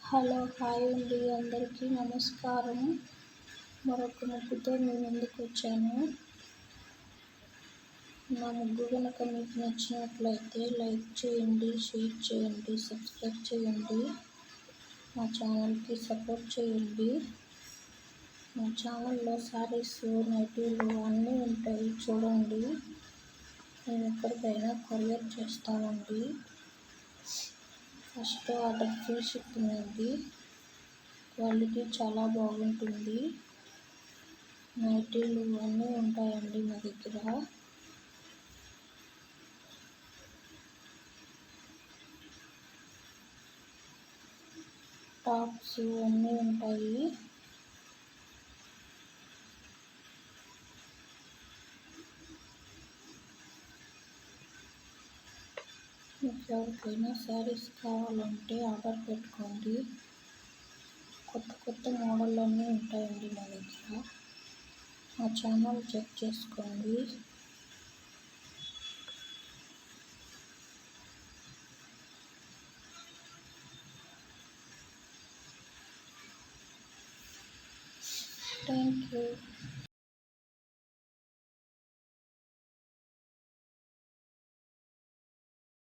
Hello hi అండి, అందరికీ నమస్కారం. మరొక ముగ్గుతో మీ ముందుకు వచ్చాను. నా ముగ్గు కనుక మీకు నచ్చినట్లయితే లైక్ చేయండి, షేర్ చేయండి, సబ్స్క్రైబ్ చేయండి. మా ఛానల్కి సపోర్ట్ చేయండి. మా ఛానల్లో శారీస్, నైటీలు అన్నీ ఉంటాయి, చూడండి. నేను ఎక్కడికైనా కొరియర్ చేస్తానండి. ఫస్ట్ ఆర్డర్ ఫ్రీ షిప్పింగ్ అండి. క్వాలిటీ చాలా బాగుంటుంది. నైటీలు అన్నీ ఉంటాయండి మా దగ్గర. టాప్స్ అన్నీ ఉంటాయి. మీకు ఎవరికైనా శారీస్ కావాలంటే ఆర్డర్ పెట్టుకోండి. కొత్త కొత్త మోడల్ అన్నీ ఉంటాయండి మా దగ్గర. మా ఛానల్ చెక్ చేసుకోండి. Thank you.